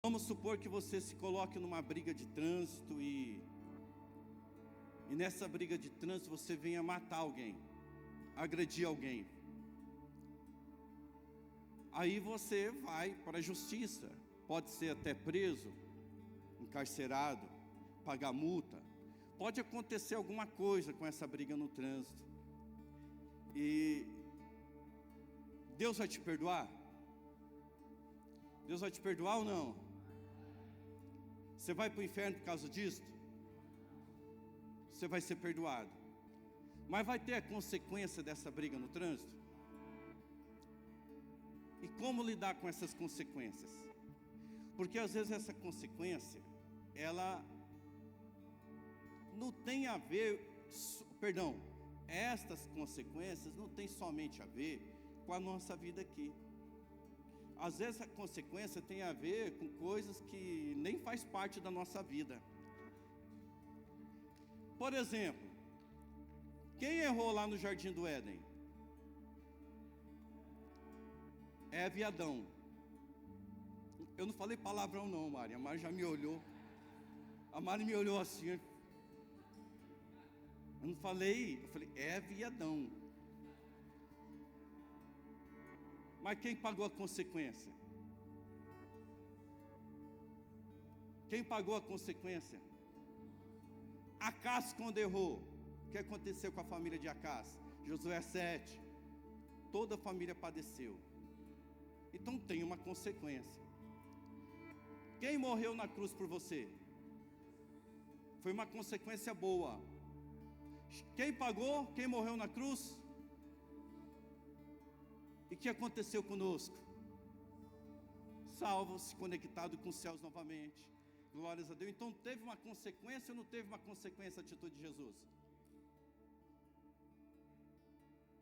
Vamos supor que você se coloque numa briga de trânsito e nessa briga de trânsito você venha matar alguém, agredir alguém. Aí você vai para a justiça, pode ser até preso, encarcerado, pagar multa. Pode acontecer alguma coisa com essa briga no trânsito. E Deus vai te perdoar? Deus vai te perdoar ou não? Você vai para o inferno por causa disso? Você vai ser perdoado. Mas vai ter a consequência dessa briga no trânsito? E como lidar com essas consequências? Porque às vezes essa consequência, ela não tem a ver, estas consequências não tem somente a ver com a nossa vida aqui. Às vezes a consequência tem a ver com coisas que nem faz parte da nossa vida. Por exemplo, quem errou lá no Jardim do Éden? Eva e Adão. Eu não falei palavrão não, Mari. A Mari já me olhou. A Mari me olhou assim. Eu não falei, eu falei Eva e Adão. Mas quem pagou a consequência? Quem pagou a consequência? Acás, quando errou, o que aconteceu com a família de Acás? Josué 7. Toda a família padeceu. Então tem uma consequência. Quem morreu na cruz por você? Foi uma consequência boa. Quem pagou? Quem morreu na cruz? E o que aconteceu conosco? Salvos, conectado com os céus novamente. Glórias a Deus. Então teve uma consequência ou não teve uma consequência a atitude de Jesus?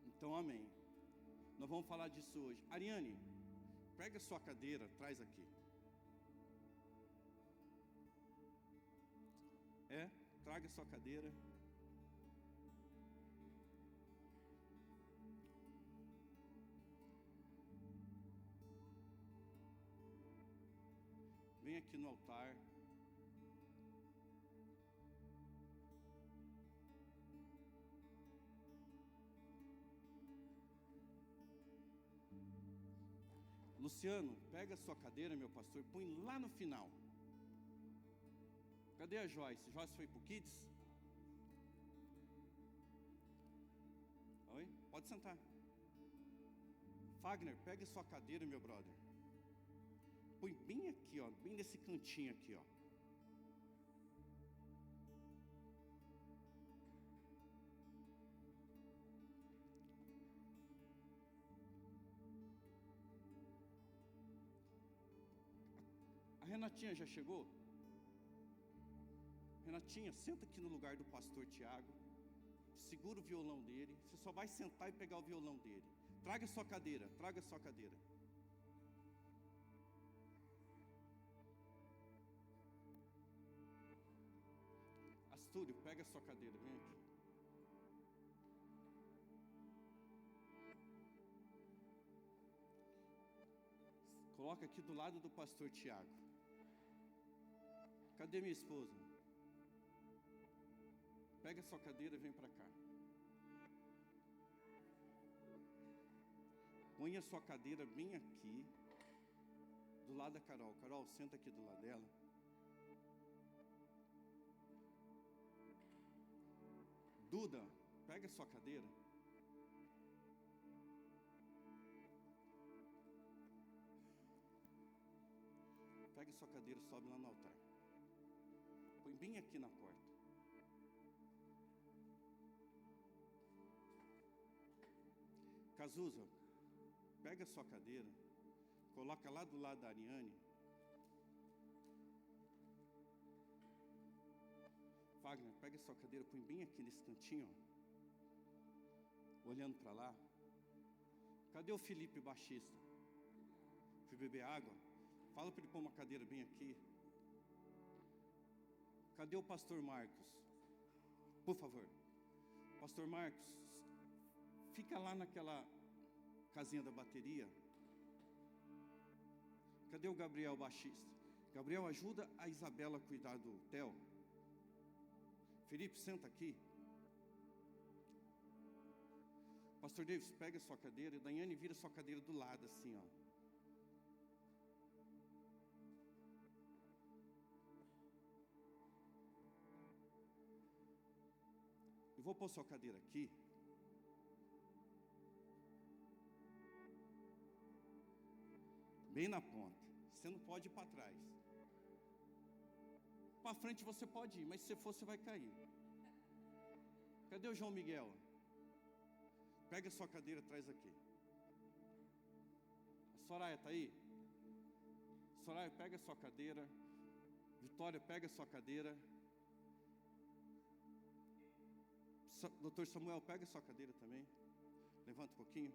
Então amém. Nós vamos falar disso hoje. Ariane, pega sua cadeira, traz aqui. Traga sua cadeira. Vem aqui no altar. Luciano, pega a sua cadeira, meu pastor, põe lá no final. Cadê a Joyce? Joyce foi para o Kids? Oi? Pode sentar. Fagner, pega a sua cadeira, meu brother. Põe bem aqui, ó, bem nesse cantinho aqui, ó. A Renatinha já chegou? Renatinha, senta aqui no lugar do pastor Tiago. Segura o violão dele. Você só vai sentar e pegar o violão dele. Traga sua cadeira, traga sua cadeira. Astúrio, pega a sua cadeira, vem aqui. Coloca aqui do lado do pastor Tiago. Cadê minha esposa? Pega a sua cadeira e vem para cá. Põe a sua cadeira bem aqui, do lado da Carol. Carol, senta aqui do lado dela. Duda, pega a sua cadeira. Pega a sua cadeira e sobe lá no altar. Põe bem aqui na porta. Cazuza, pega a sua cadeira, coloca lá do lado da Ariane. Wagner, pega a sua cadeira, põe bem aqui nesse cantinho, ó, olhando para lá. Cadê o Felipe, baixista? Fui beber água. Fala para ele pôr uma cadeira bem aqui. Cadê o pastor Marcos? Por favor. Pastor Marcos, fica lá naquela casinha da bateria. Cadê o Gabriel, baixista? Gabriel, ajuda a Isabela a cuidar do Theo. Felipe, senta aqui. Pastor Davis, pega a sua cadeira. Daiane, vira a sua cadeira do lado, assim, ó. Eu vou pôr sua cadeira aqui. Bem na ponta. Você não pode ir para trás. Para frente você pode ir, mas se você for, você vai cair. Cadê o João Miguel? Pega a sua cadeira, traz aqui. A Soraya está aí? Soraya, pega a sua cadeira. Vitória, pega a sua cadeira. Doutor Samuel, pega a sua cadeira também. Levanta um pouquinho.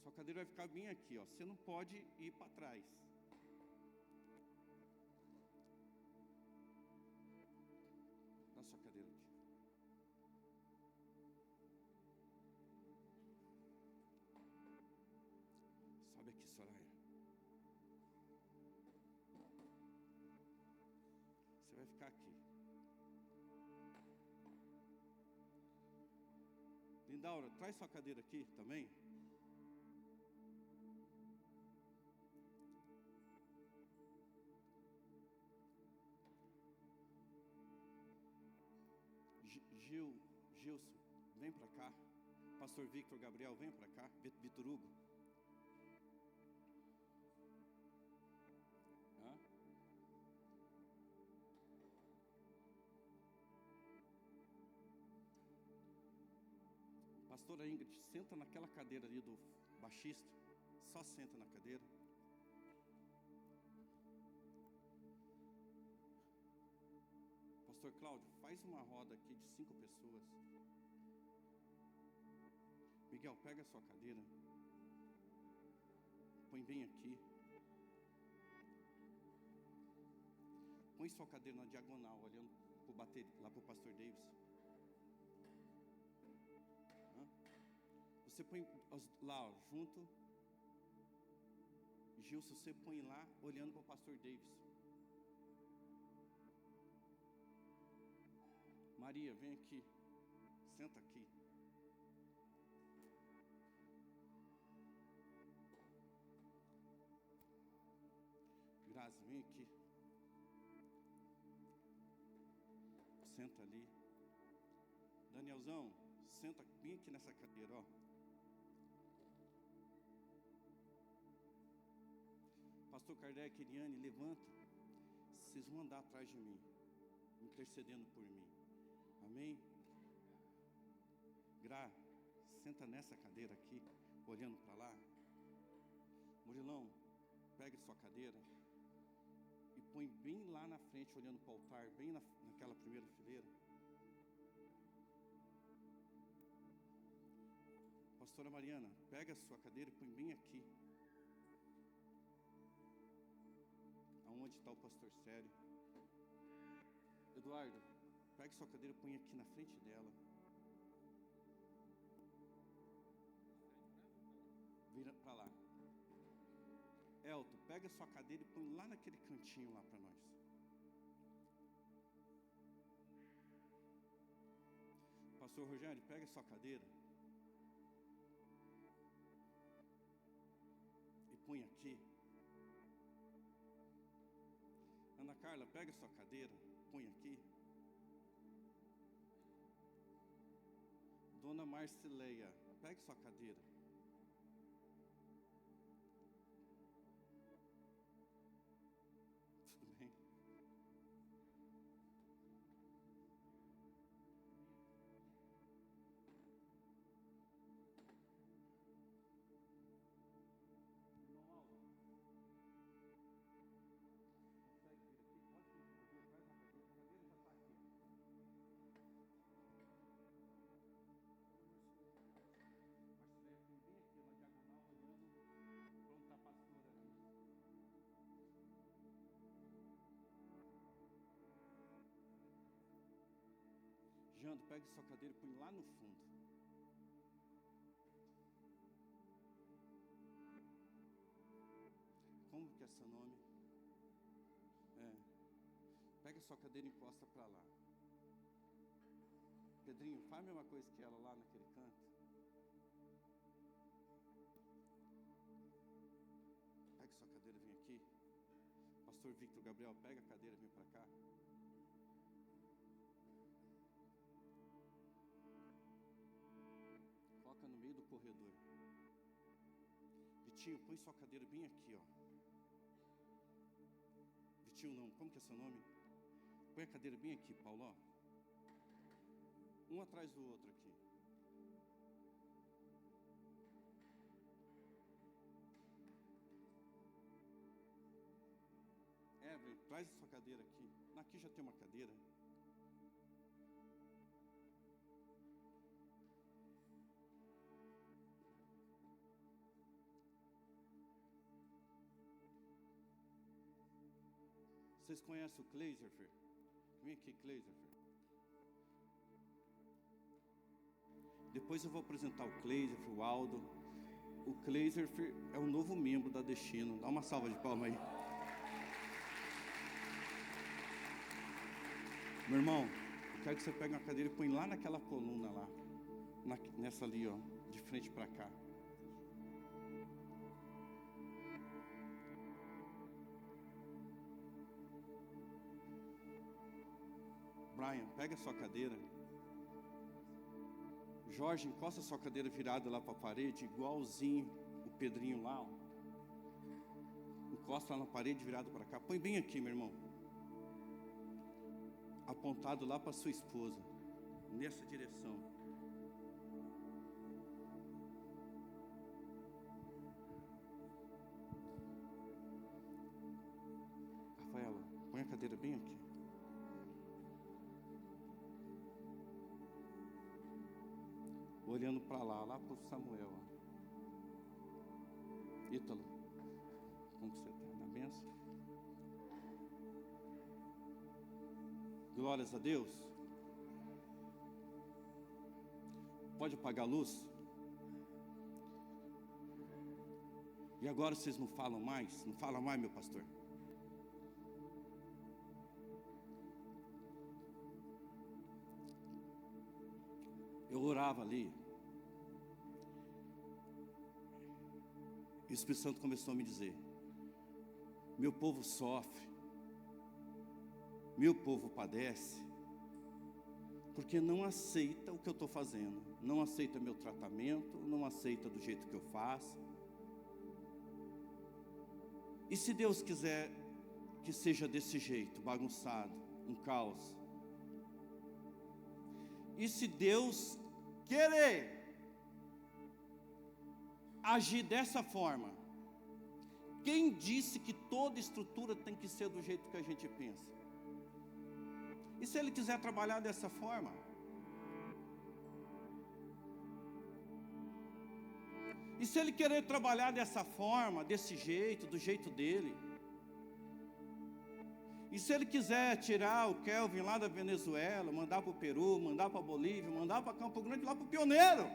Sua cadeira vai ficar bem aqui, ó. Você não pode ir para trás. Dá sua cadeira aqui. Sobe aqui, Soraya. Você vai ficar aqui. Lindaura, traz sua cadeira aqui também. Gilson, vem para cá. Pastor Victor Gabriel, vem para cá. Vitor Hugo. Pastora Ingrid, senta naquela cadeira ali do baixista. Só senta na cadeira. Pastor Cláudio, faz uma roda aqui de 5 pessoas. Miguel, pega a sua cadeira. Põe bem aqui. Põe sua cadeira na diagonal, olhando para o bater, lá para o pastor Davis. Você põe lá, ó, junto. Gilson, você põe lá, olhando para o pastor Davis. Maria, vem aqui. Senta aqui. Grazi, vem aqui. Senta ali. Danielzão, senta bem aqui nessa cadeira, ó. Pastor Kardec, Eliane, levanta. Vocês vão andar atrás de mim, intercedendo por mim. Amém? Gra, senta nessa cadeira aqui, olhando para lá. Murilão, pega sua cadeira e põe bem lá na frente, olhando para o altar, bem naquela primeira fileira. Pastora Mariana, pega a sua cadeira e põe bem aqui. Aonde está o pastor Sério? Eduardo, pega sua cadeira e põe aqui na frente dela. Vira para lá. Elton, pega sua cadeira e põe lá naquele cantinho lá para nós. Pastor Rogério, pega sua cadeira e põe aqui. Ana Carla, pega sua cadeira, põe aqui. Dona Marcileia, pegue sua cadeira. Tudo bem? Jando, pegue sua cadeira e põe lá no fundo. que é seu nome? Pega a sua cadeira e encosta para lá. Pedrinho, faz a mesma coisa que ela lá naquele canto. Pega sua cadeira, vem aqui. Pastor Victor Gabriel, pega a cadeira, vem para cá. Coloca no meio do corredor. Vitinho, põe sua cadeira bem aqui, ó. Vitinho não, como que é seu nome? Põe a cadeira bem aqui, Paulo, ó. Um atrás do outro aqui. Evelyn, traz a sua cadeira aqui. Aqui já tem uma cadeira. Vocês conhecem o Kleiserfer? Vem aqui, Kleiserfer. Depois eu vou apresentar o Kleiserfer, o Aldo. O Kleiserfer é o novo membro da Destino. Dá uma salva de palmas aí. Meu irmão, eu quero que você pegue uma cadeira e põe lá naquela coluna lá. Nessa ali, ó, de frente para cá. Brian, pega a sua cadeira. Jorge, encosta a sua cadeira virada lá para a parede, igualzinho o Pedrinho lá, ó. Encosta lá na parede, virado para cá. Põe bem aqui, meu irmão. Apontado lá para sua esposa, nessa direção. Rafaela, põe a cadeira bem aqui. Olhando para lá para o Samuel. Ítalo, como você está? Na bênção? Glórias a Deus. Pode apagar a luz? E agora vocês não falam mais? Não fala mais, meu pastor? Eu orava ali. E o Espírito Santo começou a me dizer: meu povo sofre, meu povo padece, porque não aceita o que eu estou fazendo, não aceita meu tratamento, não aceita do jeito que eu faço. E se Deus quiser que seja desse jeito, bagunçado, um caos? E se Deus querer agir dessa forma, quem disse que toda estrutura tem que ser do jeito que a gente pensa? E se Ele quiser trabalhar dessa forma? E se Ele querer trabalhar dessa forma, desse jeito, do jeito dele? E se Ele quiser tirar o Kelvin lá da Venezuela, mandar para o Peru, mandar para a Bolívia, mandar para Campo Grande, lá para o Pioneiro?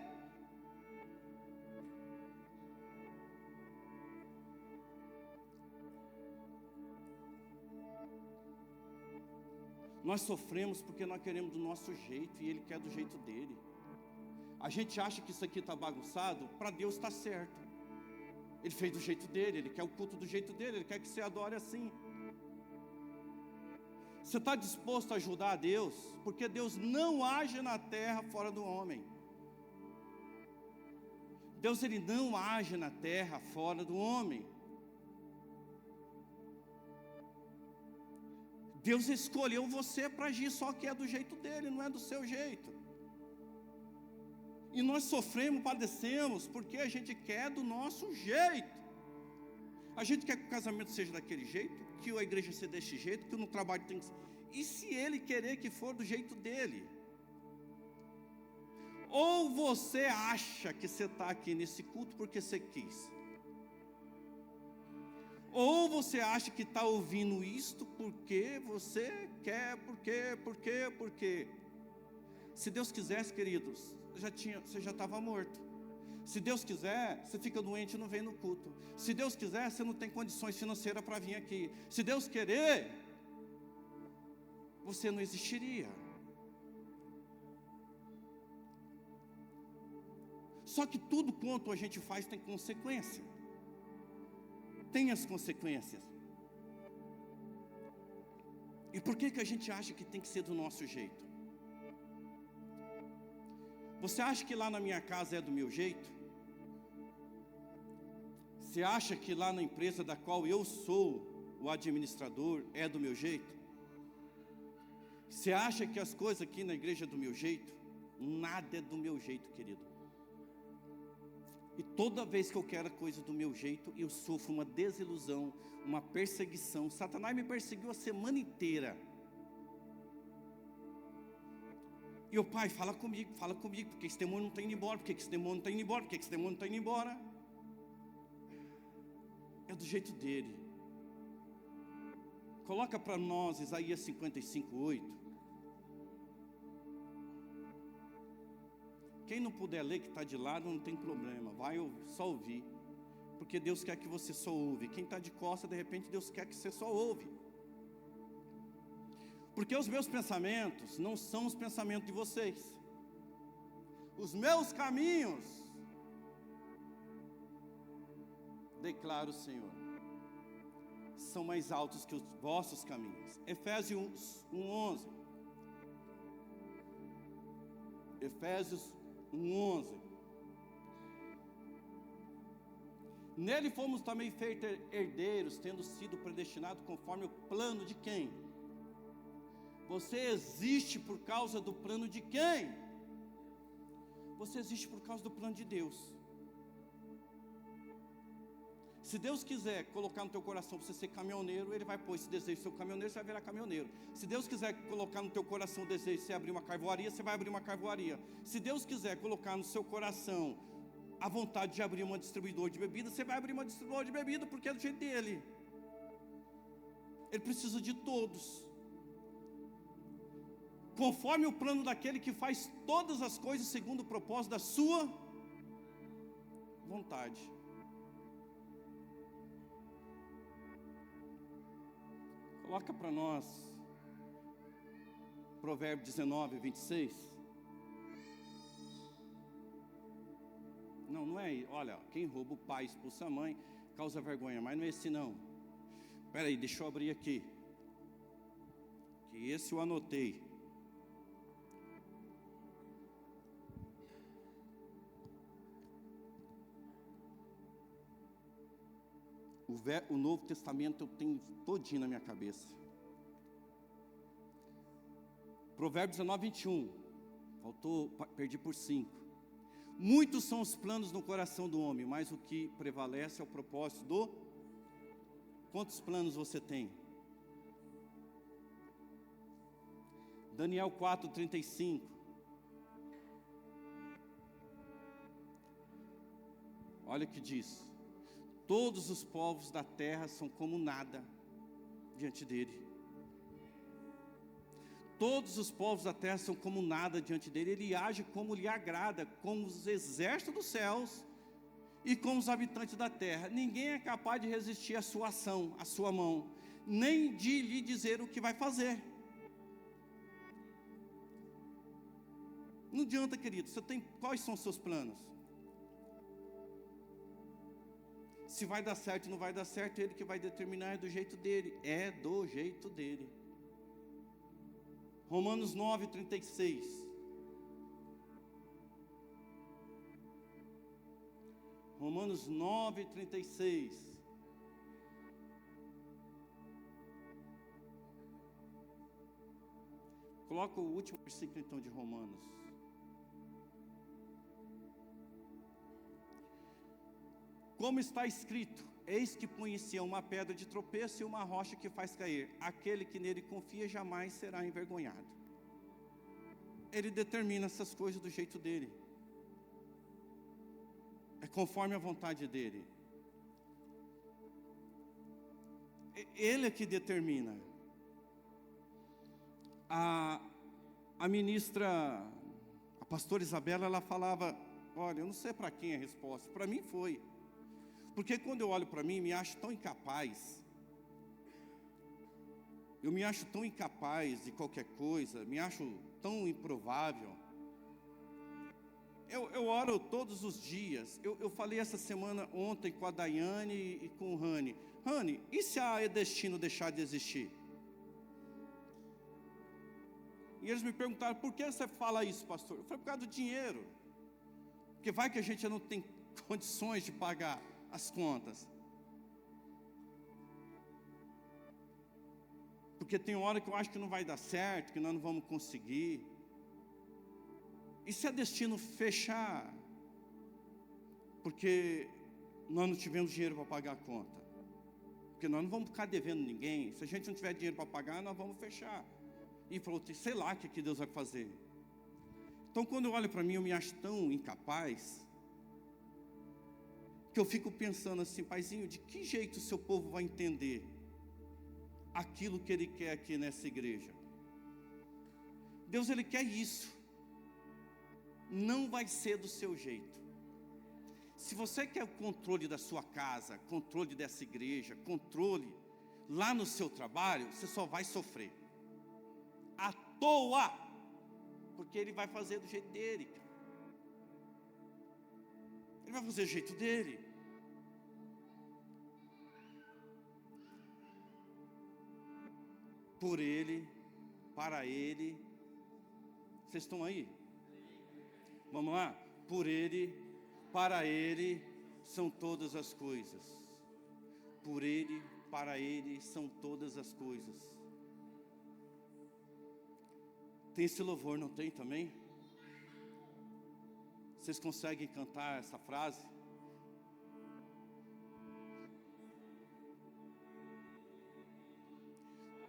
Nós sofremos porque nós queremos do nosso jeito e Ele quer do jeito dele. A gente acha que isso aqui está bagunçado, para Deus está certo. Ele fez do jeito dele, Ele quer o culto do jeito dele, Ele quer que você adore assim. Você está disposto a ajudar a Deus? Porque Deus não age na terra fora do homem. Deus, Ele não age na terra fora do homem. Deus escolheu você para agir, só que é do jeito dele, não é do seu jeito. E nós sofremos, padecemos, porque a gente quer do nosso jeito. A gente quer que o casamento seja daquele jeito, que a igreja seja desse jeito, que no trabalho tem que ser. E se Ele querer que for do jeito dele? Ou você acha que você está aqui nesse culto porque você quis? Ou você acha que está ouvindo isto porque você quer, porque? Se Deus quisesse, queridos, você já estava morto. Se Deus quiser, você fica doente e não vem no culto. Se Deus quiser, você não tem condições financeiras para vir aqui. Se Deus querer, você não existiria. Só que tudo quanto a gente faz tem consequência. Tem as consequências. E por que a gente acha que tem que ser do nosso jeito? Você acha que lá na minha casa é do meu jeito? Você acha que lá na empresa da qual eu sou o administrador é do meu jeito? Você acha que as coisas aqui na igreja é do meu jeito? Nada é do meu jeito, querido. E toda vez que eu quero a coisa do meu jeito, eu sofro uma desilusão, uma perseguição. Satanás me perseguiu a semana inteira. E o pai, fala comigo, porque esse demônio não está indo embora, porque esse demônio não está indo embora, porque esse demônio não está indo embora. É do jeito dele. Coloca para nós Isaías 55:8. Quem não puder ler, que está de lado, não tem problema, vai só ouvir. Porque Deus quer que você só ouve. Quem está de costas, de repente Deus quer que você só ouve. Porque os meus pensamentos não são os pensamentos de vocês. Os meus caminhos, declara o Senhor, são mais altos que os vossos caminhos. Efésios 1:11. Efésios 1:11. Nele fomos também feitos herdeiros, tendo sido predestinados conforme o plano de quem? Você existe por causa do plano de quem? Você existe por causa do plano de Deus. Se Deus quiser colocar no teu coração você ser caminhoneiro, Ele vai pôr esse desejo de ser caminhoneiro, você vai virar caminhoneiro. Se Deus quiser colocar no teu coração o desejo de você abrir uma carvoaria, você vai abrir uma carvoaria. Se Deus quiser colocar no seu coração a vontade de abrir uma distribuidora de bebida, você vai abrir uma distribuidora de bebida, porque é do jeito dele. Ele precisa de todos, conforme o plano daquele que faz todas as coisas segundo o propósito da sua vontade. Coloca para nós Provérbios 19:26. Não é, olha, quem rouba o pai, expulsa a mãe, causa vergonha, mas não é esse não. Espera aí, deixa eu abrir aqui, que esse eu anotei. O Novo Testamento eu tenho todinho na minha cabeça. Provérbios 19:21. Faltou, perdi por 5. Muitos são os planos no coração do homem, mas o que prevalece é o propósito do... Quantos planos você tem? Daniel 4:35. Olha o que diz. Todos os povos da terra são como nada diante dele. Todos os povos da terra são como nada diante dele. Ele age como lhe agrada, como os exércitos dos céus e como os habitantes da terra. Ninguém é capaz de resistir à sua ação, à sua mão, nem de lhe dizer o que vai fazer. Não adianta, querido. Quais são os seus planos? Se vai dar certo ou não vai dar certo, Ele que vai determinar, é do jeito dele. É do jeito dele. Romanos 9:36. Romanos 9:36. Coloca o último versículo então de Romanos. Como está escrito, eis que põe em Sião uma pedra de tropeço e uma rocha que faz cair. Aquele que nele confia jamais será envergonhado. Ele determina essas coisas do jeito dele. É conforme a vontade dele. Ele é que determina. A ministra, a pastora Isabela, ela falava Olha, eu não sei para quem é a resposta, para mim foi. Porque quando eu olho para mim, me acho tão incapaz. Eu me acho tão incapaz de qualquer coisa, me acho tão improvável. Eu oro todos os dias. Eu falei essa semana, ontem, com a Daiane e com o Rani. Rani, e se a Destino deixar de existir? E eles me perguntaram, por que você fala isso, pastor? Eu falei, por causa do dinheiro. Porque vai que a gente não tem condições de pagar as contas. Porque tem hora que eu acho que não vai dar certo, que nós não vamos conseguir. E se a Destino fechar? Porque nós não tivemos dinheiro para pagar a conta. Porque nós não vamos ficar devendo ninguém. Se a gente não tiver dinheiro para pagar, nós vamos fechar. E falou, sei lá o que Deus vai fazer. Então quando eu olho para mim, eu me acho tão incapaz, que eu fico pensando assim, paizinho, de que jeito o seu povo vai entender aquilo que Ele quer aqui nessa igreja? Deus, Ele quer isso. Não vai ser do seu jeito. Se você quer o controle da sua casa, controle dessa igreja, controle lá no seu trabalho, você só vai sofrer. À toa. Porque Ele vai fazer do jeito dele. Ele vai fazer do jeito dele. Por Ele, para Ele. Vocês estão aí? Vamos lá? Por Ele, para Ele são todas as coisas. Por Ele, para Ele são todas as coisas. Tem esse louvor, não tem também? Vocês conseguem cantar essa frase?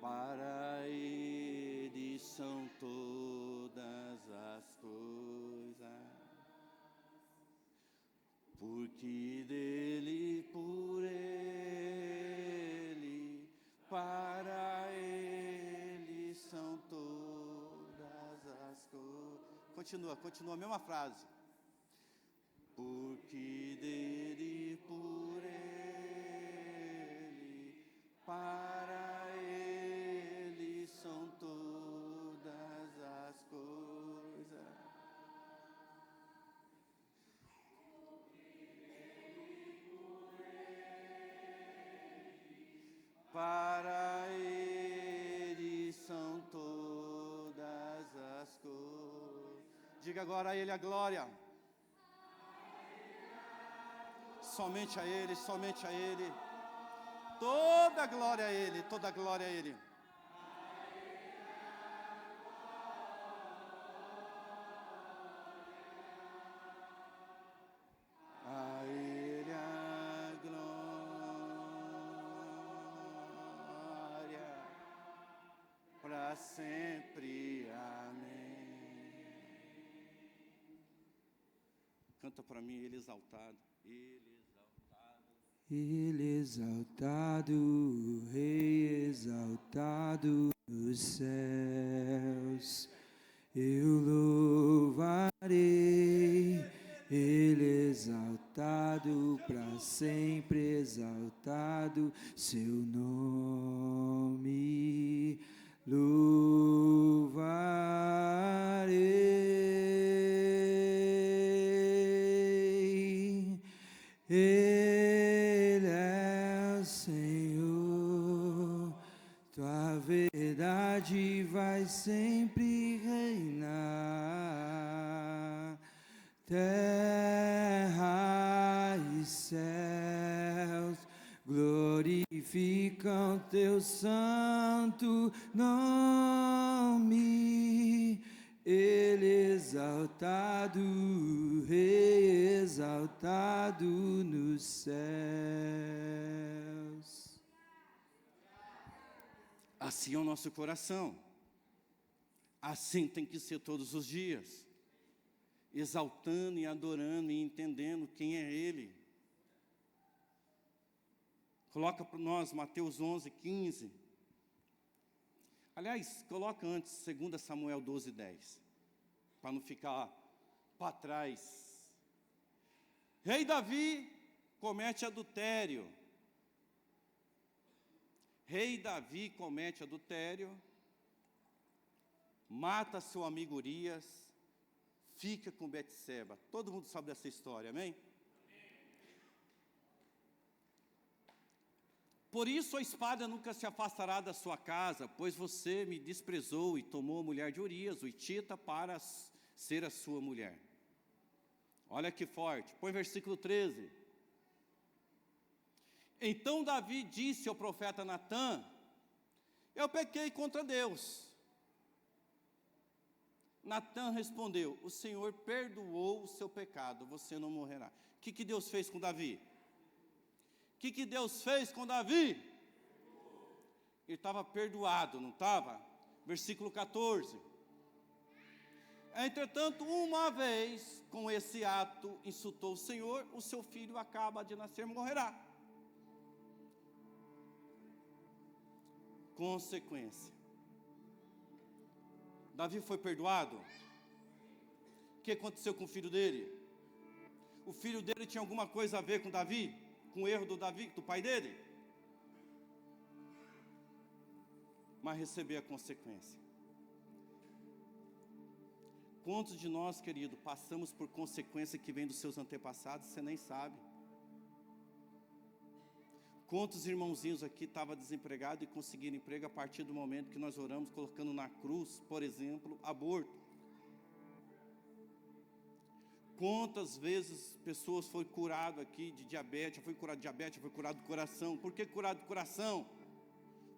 Para Ele são todas as coisas, porque dele, por Ele, para Ele são todas as coisas. Continua a mesma frase. Porque dele, por Ele, para Ele são todas as coisas. Para Ele são todas as coisas. Diga agora a Ele a glória. Somente a Ele, somente a Ele. Toda a glória a Ele, toda a glória a Ele. A Ele a glória, para sempre, amém. Canta para mim, Ele exaltado, Ele exaltado. Ele exaltado, Rei exaltado nos céus, eu louvarei. Ele exaltado, para sempre exaltado, seu nome louvarei. Ele é o Senhor, tua verdade vai sempre reinar. Terra e céus glorificam teu santo nome. Ele exaltado, Rei exaltado nos céus. Assim é o nosso coração. Assim tem que ser todos os dias. Exaltando e adorando e entendendo quem é Ele. Coloca para nós Mateus 11:15. Aliás, coloca antes 2 Samuel 12:10. Para não ficar para trás. Rei Davi comete adultério. Rei Davi comete adultério, mata seu amigo Urias, fica com Betseba. Todo mundo sabe dessa história, amém? Por isso a espada nunca se afastará da sua casa, pois você me desprezou e tomou a mulher de Urias, o hitita, para ser a sua mulher. Olha que forte, põe versículo 13. Então Davi disse ao profeta Natã: eu pequei contra Deus. Natã respondeu: o Senhor perdoou o seu pecado, você não morrerá. O que Deus fez com Davi? O que Deus fez com Davi? Ele estava perdoado, não estava? Versículo 14. Entretanto, uma vez, com esse ato, insultou o Senhor, o seu filho acaba de nascer, morrerá. Consequência. Davi foi perdoado? O que aconteceu com o filho dele? O filho dele tinha alguma coisa a ver com Davi? Com o erro do Davi, do pai dele? Mas recebeu a consequência. Quantos de nós, querido, passamos por consequência que vem dos seus antepassados, você nem sabe? Quantos irmãozinhos aqui estavam desempregados e conseguiram emprego a partir do momento que nós oramos, colocando na cruz, por exemplo, aborto? Quantas vezes pessoas foram curadas aqui de diabetes, foi curado do coração? Por que curado do coração?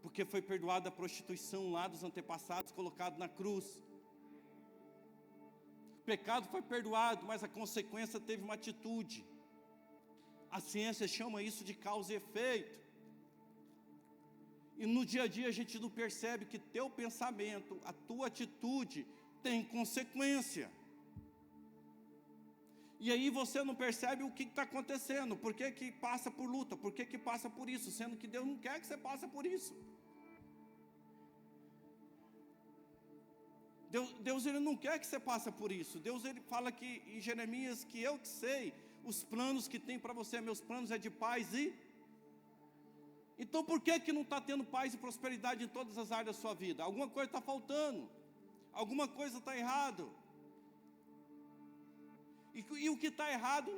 Porque foi perdoada a prostituição lá dos antepassados, colocado na cruz. O pecado foi perdoado, mas a consequência teve uma atitude. A ciência chama isso de causa e efeito. E no dia a dia a gente não percebe que teu pensamento, a tua atitude tem consequência. E aí você não percebe o que está acontecendo, por que passa por luta, por que passa por isso, sendo que Deus não quer que você passe por isso. Deus ele não quer que você passe por isso. Deus ele fala que em Jeremias que eu que sei os planos que tem para você, meus planos é de paz e... Então por que não está tendo paz e prosperidade em todas as áreas da sua vida? Alguma coisa está faltando, alguma coisa está errado. E o que está errado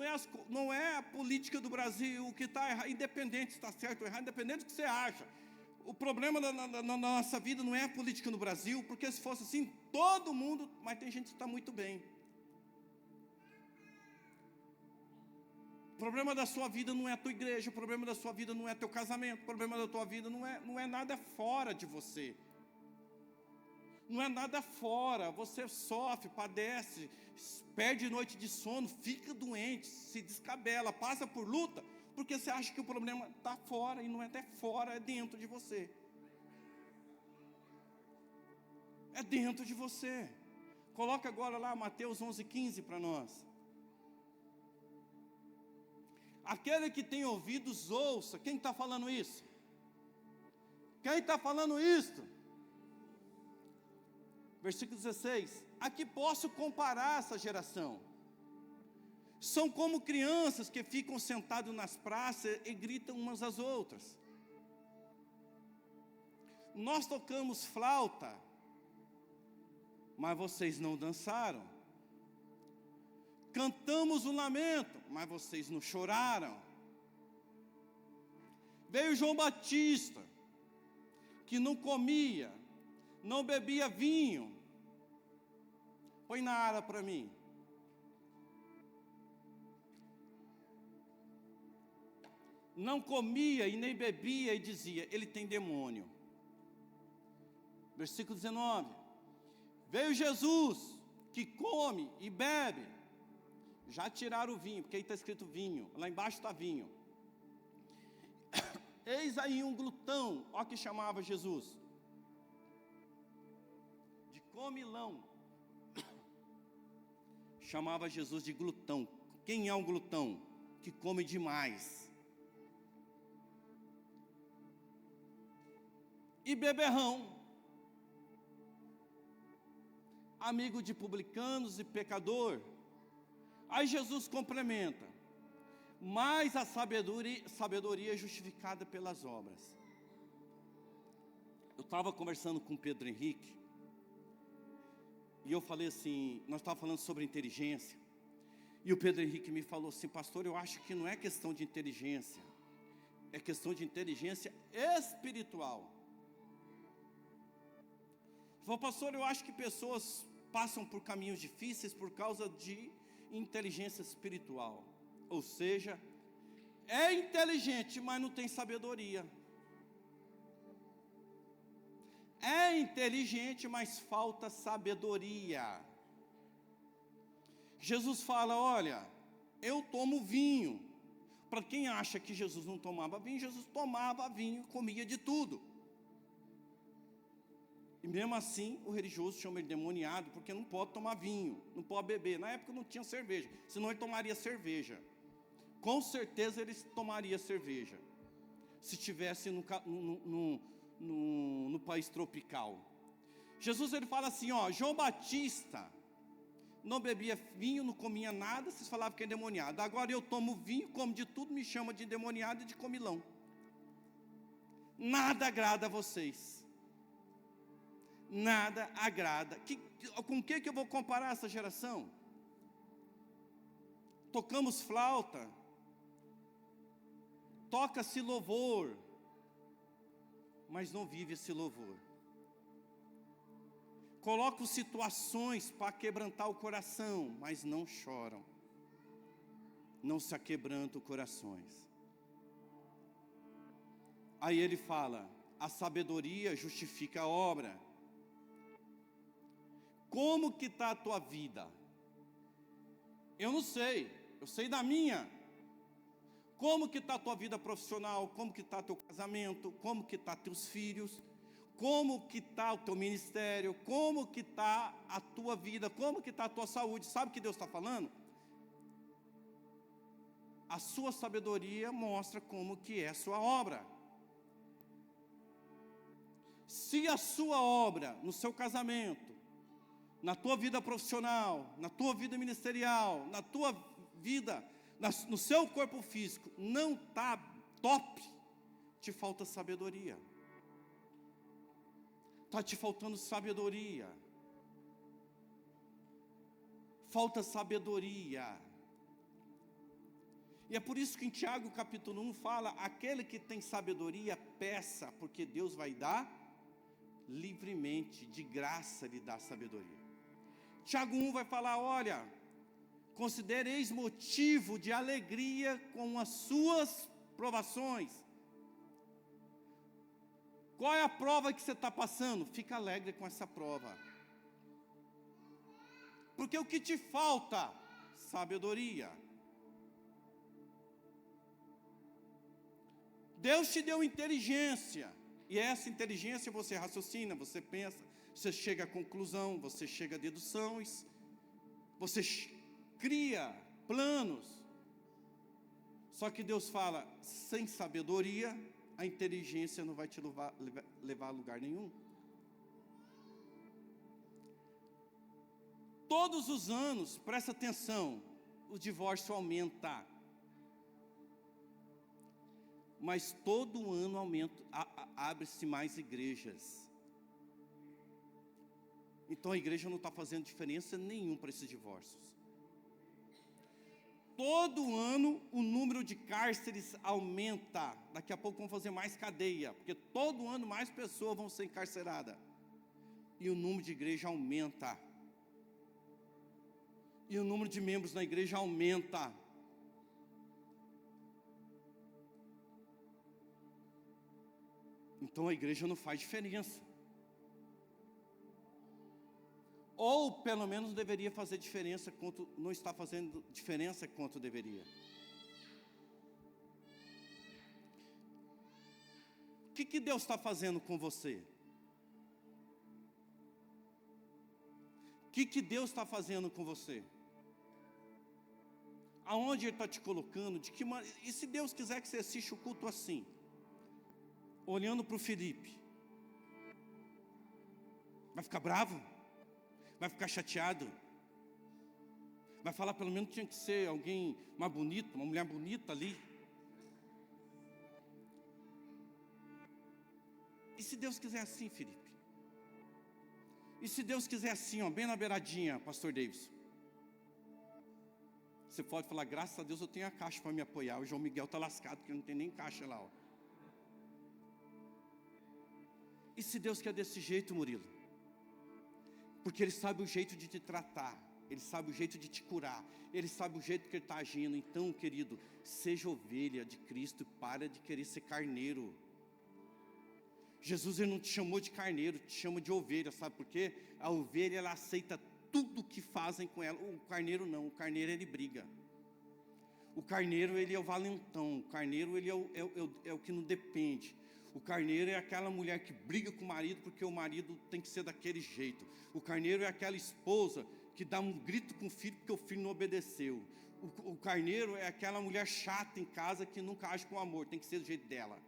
não é a política do Brasil, o que está errado, independente se está certo ou errado, independente do que você acha. O problema na nossa vida não é a política no Brasil, porque se fosse assim, todo mundo, mas tem gente que está muito bem. O problema da sua vida não é a tua igreja, o problema da sua vida não é teu casamento, o problema da tua vida não é nada fora de você. Não é nada fora, você sofre, padece, perde noite de sono, fica doente, se descabela, passa por luta, porque você acha que o problema está fora, e não é até fora, é dentro de você. É dentro de você. Coloca agora lá Mateus 11:15 para nós. Aquele que tem ouvidos, ouça. Quem está falando isso? Quem está falando isso? Versículo 16. A que posso comparar essa geração? São como crianças que ficam sentadas nas praças e gritam umas às outras. Nós tocamos flauta, mas vocês não dançaram. Cantamos um lamento, mas vocês não choraram. Veio João Batista, que não comia, não bebia vinho. Põe na área para mim. Não comia e nem bebia e dizia, ele tem demônio. Versículo 19. Veio Jesus, que come e bebe. Já tiraram o vinho, porque aí está escrito vinho. Lá embaixo está vinho. Eis aí um glutão, ó que chamava Jesus. De comilão. Chamava Jesus de glutão. Quem é um glutão? Que come demais. E beberrão. Amigo de publicanos e pecador. Aí Jesus complementa. mas a sabedoria é justificada pelas obras. Eu estava conversando com o Pedro Henrique, e eu falei assim, nós estávamos falando sobre inteligência, e o Pedro Henrique me falou assim: pastor, eu acho que não é questão de inteligência, é questão de inteligência espiritual. Ele falou: pastor, eu acho que pessoas passam por caminhos difíceis por causa de inteligência espiritual. Ou seja, é inteligente, mas não tem sabedoria. É inteligente, mas falta sabedoria. Jesus fala: olha, eu tomo vinho. Para quem acha que Jesus não tomava vinho, Jesus tomava vinho, comia de tudo. E mesmo assim, o religioso chama ele demoniado, porque não pode tomar vinho, não pode beber. Na época não tinha cerveja, senão ele tomaria cerveja. Com certeza ele tomaria cerveja, se estivesse no país tropical. Jesus, ele fala assim, ó: João Batista não bebia vinho, não comia nada, vocês falavam que é endemoniado. Agora eu tomo vinho, como de tudo, me chama de endemoniado e de comilão. Nada agrada a vocês. Nada agrada. Com o que eu vou comparar essa geração? Tocamos flauta, toca-se louvor, mas não vive esse louvor. Colocam situações para quebrantar o coração, mas não choram. Não se aquebrantam corações. Aí ele fala: a sabedoria justifica a obra. Como que está a tua vida? Eu não sei, eu sei da minha. Como que está a tua vida profissional? Como que está teu casamento? Como que está teus filhos? Como que está o teu ministério? Como que está a tua vida? Como que está a tua saúde? Sabe o que Deus está falando? A sua sabedoria mostra como que é a sua obra. Se a sua obra, no seu casamento, na tua vida profissional, na tua vida ministerial, na tua vida, no seu corpo físico, não está top, te falta sabedoria. Está te faltando sabedoria. Falta sabedoria. E é por isso que em Tiago capítulo 1 fala: aquele que tem sabedoria, peça, porque Deus vai dar livremente, de graça lhe dá sabedoria. Tiago 1 vai falar: olha, considereis motivo de alegria com as suas provações. Qual é a prova que você está passando? Fica alegre com essa prova. Porque o que te falta? Sabedoria. Deus te deu inteligência. E essa inteligência você raciocina, você pensa, você chega à conclusão, você chega a deduções, você cria planos. Só que Deus fala: sem sabedoria, a inteligência não vai te levar a lugar nenhum. Todos os anos, presta atenção, o divórcio aumenta. Mas todo ano abre-se mais igrejas. Então a igreja não está fazendo diferença nenhuma para esses divórcios. Todo ano o número de cárceres aumenta. Daqui a pouco vão fazer mais cadeia, porque todo ano mais pessoas vão ser encarceradas. E o número de igreja aumenta. E o número de membros na igreja aumenta. Então a igreja não faz diferença. Ou pelo menos deveria fazer diferença, quanto não está fazendo diferença quanto deveria. O que Deus está fazendo com você? O que Deus está fazendo com você? Aonde Ele está te colocando? De que maneira? E se Deus quiser que você assista o culto assim, olhando para o Felipe, vai ficar bravo? Vai ficar chateado? Vai falar, pelo menos tinha que ser alguém mais bonito, uma mulher bonita ali. E se Deus quiser assim, Felipe? E se Deus quiser assim, ó, bem na beiradinha, pastor Davidson? Você pode falar, graças a Deus eu tenho a caixa para me apoiar. O João Miguel está lascado, porque não tem nem caixa lá, ó. E se Deus quer desse jeito, Murilo? Porque Ele sabe o jeito de te tratar, Ele sabe o jeito de te curar, Ele sabe o jeito que Ele está agindo. Então, querido, seja ovelha de Cristo e para de querer ser carneiro. Jesus, Ele não te chamou de carneiro, te chama de ovelha, sabe por quê? A ovelha, ela aceita tudo que fazem com ela. O carneiro não, o carneiro ele briga. O carneiro ele é o valentão, o carneiro ele é o que não depende. O carneiro é aquela mulher que briga com o marido porque o marido tem que ser daquele jeito. O carneiro é aquela esposa que dá um grito com o filho porque o filho não obedeceu. O carneiro é aquela mulher chata em casa que nunca age com amor, tem que ser do jeito dela.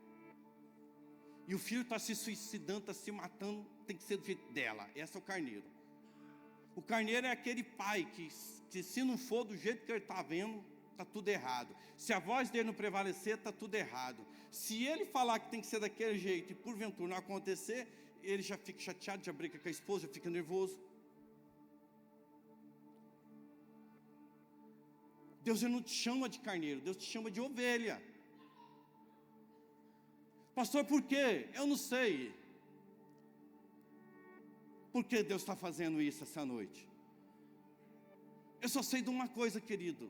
E o filho está se suicidando, está se matando, tem que ser do jeito dela. Esse é o carneiro. O carneiro é aquele pai que se não for do jeito que ele está vendo, está tudo errado. Se a voz dele não prevalecer, está tudo errado. Se ele falar que tem que ser daquele jeito e porventura não acontecer, ele já fica chateado, já briga com a esposa, já fica nervoso. Deus ele não te chama de carneiro, Deus te chama de ovelha. Pastor, por quê? Eu não sei. Por que Deus está fazendo isso essa noite? Eu só sei de uma coisa, querido.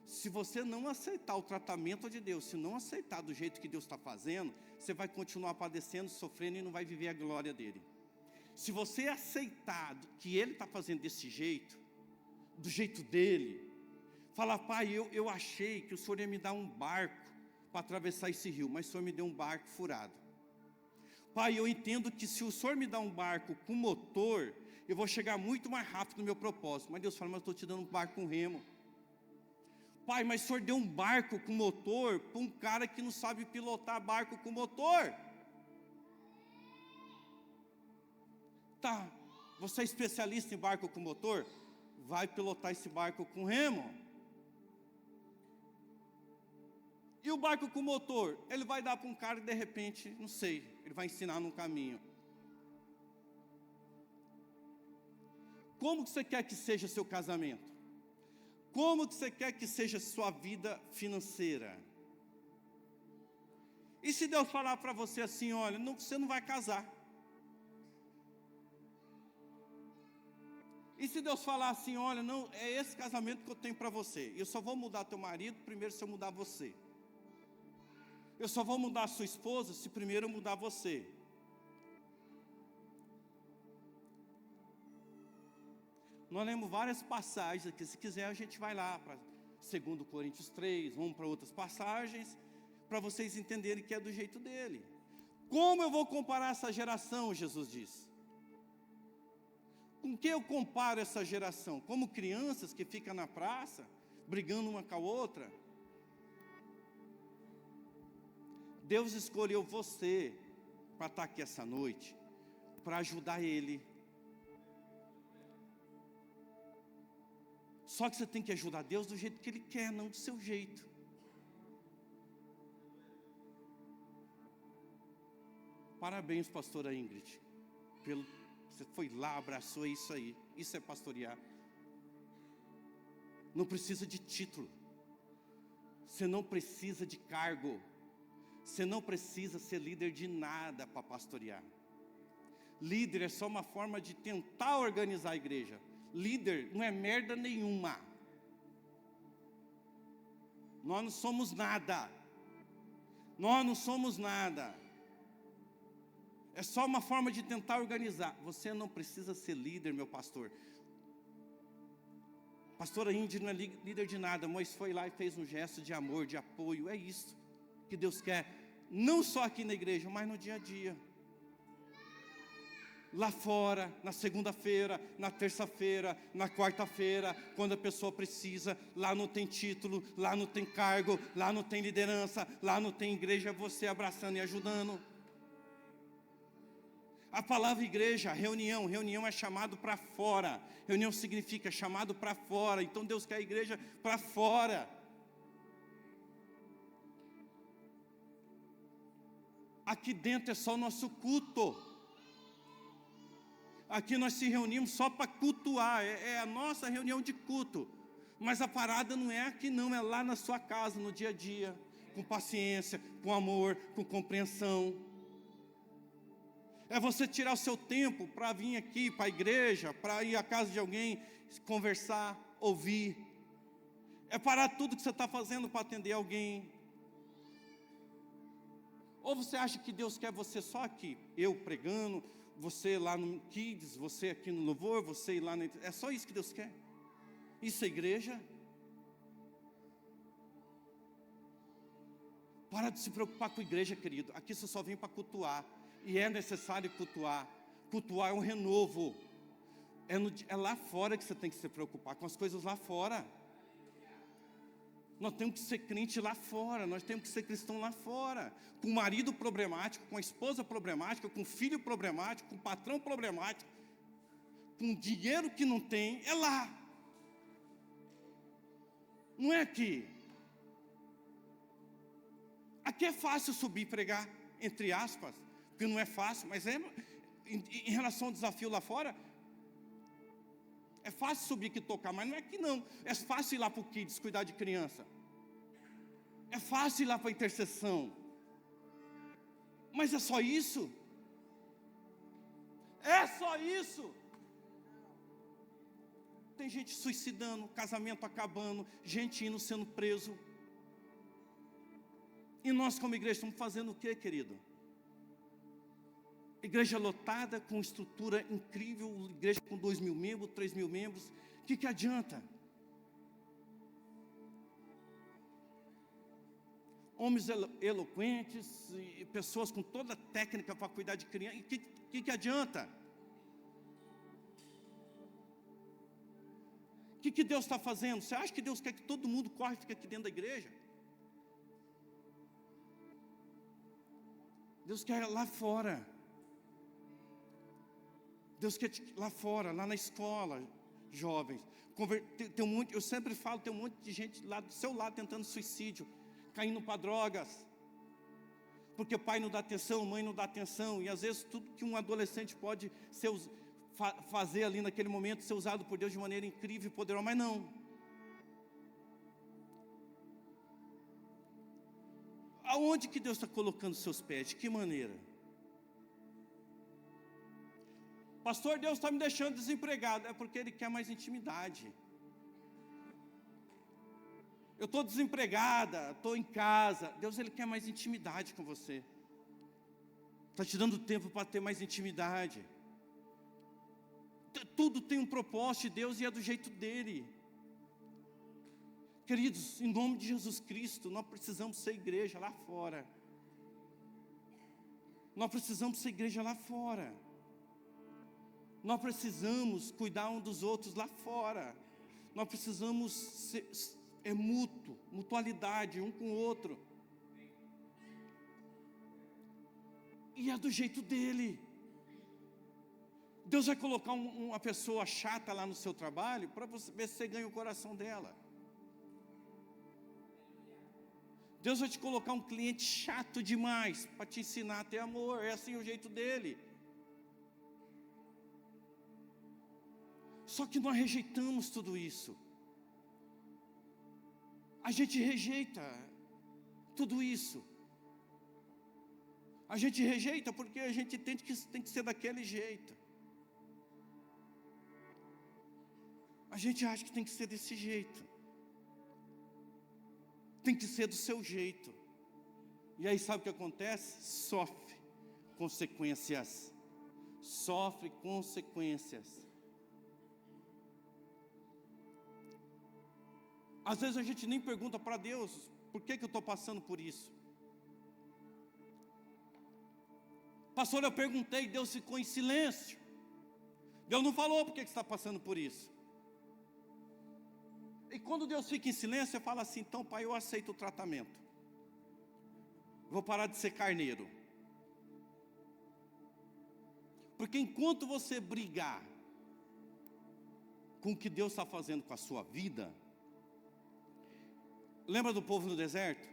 Se você não aceitar o tratamento de Deus, se não aceitar do jeito que Deus está fazendo, você vai continuar padecendo, sofrendo e não vai viver a glória dele. Se você aceitar que Ele está fazendo desse jeito, do jeito dele, falar, pai, eu achei que o Senhor ia me dar um barco para atravessar esse rio, mas o Senhor me deu um barco furado. Pai, eu entendo que se o Senhor me dá um barco com motor, eu vou chegar muito mais rápido no meu propósito. Mas Deus fala, mas eu estou te dando um barco com remo. Pai, mas o Senhor deu um barco com motor para um cara que não sabe pilotar barco com motor. Tá, você é especialista em barco com motor? Vai pilotar esse barco com remo. E o barco com motor, ele vai dar para um cara e de repente, não sei, ele vai ensinar num caminho. Como que você quer que seja seu casamento? Como que você quer que seja sua vida financeira? E se Deus falar para você assim, olha, não, você não vai casar. E se Deus falar assim, olha, não, é esse casamento que eu tenho para você. Eu só vou mudar teu marido primeiro se eu mudar você. Eu só vou mudar a sua esposa se primeiro eu mudar você. Nós lemos várias passagens aqui. Se quiser a gente vai lá para 2 Coríntios 3. Vamos para outras passagens, para vocês entenderem que é do jeito dele. Como eu vou comparar essa geração, Jesus disse. Com que eu comparo essa geração? Como crianças que ficam na praça, brigando uma com a outra? Deus escolheu você para estar aqui essa noite, para ajudar Ele. Só que você tem que ajudar Deus do jeito que Ele quer, não do seu jeito. Parabéns, pastora Ingrid, você foi lá, abraçou isso aí. Isso é pastorear. Não precisa de título. Você não precisa de cargo. Você não precisa ser líder de nada para pastorear. Líder é só uma forma de tentar organizar a igreja. Líder não é merda nenhuma. Nós não somos nada. Nós não somos nada. É só uma forma de tentar organizar. Você não precisa ser líder, meu pastor. Pastora Índia não é líder de nada, mas foi lá e fez um gesto de amor, de apoio. É isso que Deus quer, não só aqui na igreja, mas no dia a dia. Lá fora, na segunda-feira, na terça-feira, na quarta-feira, quando a pessoa precisa, lá não tem título, lá não tem cargo, lá não tem liderança, lá não tem igreja, você abraçando e ajudando. A palavra igreja, reunião é chamado para fora. Reunião significa chamado para fora. Então Deus quer a igreja para fora. Aqui dentro é só o nosso culto. Aqui nós se reunimos só para cultuar, é a nossa reunião de culto. Mas a parada não é aqui não, é lá na sua casa, no dia a dia. Com paciência, com amor, com compreensão. É você tirar o seu tempo para vir aqui para a igreja, para ir à casa de alguém, conversar, ouvir. É parar tudo que você está fazendo para atender alguém. Ou você acha que Deus quer você só aqui? Eu pregando, você lá no Kids, você aqui no louvor, você ir lá na... É só isso que Deus quer? Isso é igreja? Para de se preocupar com a igreja, querido. Aqui você só vem para cultuar. E é necessário cultuar. Cultuar é um renovo. É lá fora que você tem que se preocupar, com as coisas lá fora. Nós temos que ser crente lá fora, nós temos que ser cristão lá fora. Com o marido problemático, com a esposa problemática, com o filho problemático, com o patrão problemático, com dinheiro que não tem, é lá. Não é aqui. Aqui é fácil subir e pregar, entre aspas, porque não é fácil, mas em relação ao desafio lá fora, é fácil subir aqui e tocar, mas não é aqui não. É fácil ir lá para o Kids, cuidar de criança. É fácil ir lá para a intercessão. Mas é só isso? É só isso? Tem gente suicidando, casamento acabando, gente indo sendo preso. E nós como igreja estamos fazendo o quê, querido? Igreja lotada, com estrutura incrível, igreja com 2.000 membros, 3.000 membros. O que adianta? Homens eloquentes, e pessoas com toda a técnica para cuidar de criança. E o que adianta? O que Deus está fazendo? Você acha que Deus quer que todo mundo corre e fique aqui dentro da igreja? Deus quer lá fora. Deus quer lá fora, lá na escola, jovens. Tem um monte, eu sempre falo, tem um monte de gente lá do seu lado tentando suicídio, caindo para drogas. Porque pai não dá atenção, mãe não dá atenção. E às vezes tudo que um adolescente pode fazer ali naquele momento, ser usado por Deus de maneira incrível e poderosa, mas não. Aonde que Deus está colocando seus pés? De que maneira? Pastor, Deus está me deixando desempregado. É porque Ele quer mais intimidade. Eu estou desempregada, estou em casa. Deus, Ele quer mais intimidade com você. Está te dando tempo para ter mais intimidade. Tudo tem um propósito de Deus e é do jeito dEle. Queridos, em nome de Jesus Cristo, nós precisamos ser igreja lá fora. Nós precisamos ser igreja lá fora. Nós precisamos cuidar um dos outros lá fora. Nós precisamos ser, mutualidade um com o outro. E é do jeito dele. Deus vai colocar uma pessoa chata lá no seu trabalho para você ver se você ganha o coração dela. Deus vai te colocar um cliente chato demais para te ensinar a ter amor. É assim o jeito dele. Só que nós rejeitamos tudo isso. A gente rejeita tudo isso. A gente rejeita porque a gente entende que tem que ser daquele jeito. A gente acha que tem que ser desse jeito. Tem que ser do seu jeito. E aí sabe o que acontece? Sofre consequências. Sofre consequências. Às vezes a gente nem pergunta para Deus, por que eu estou passando por isso? Pastor, eu perguntei, Deus ficou em silêncio. Deus não falou por que você está passando por isso. E quando Deus fica em silêncio, você fala assim, então pai, eu aceito o tratamento. Vou parar de ser carneiro. Porque enquanto você brigar com o que Deus está fazendo com a sua vida, lembra do povo no deserto?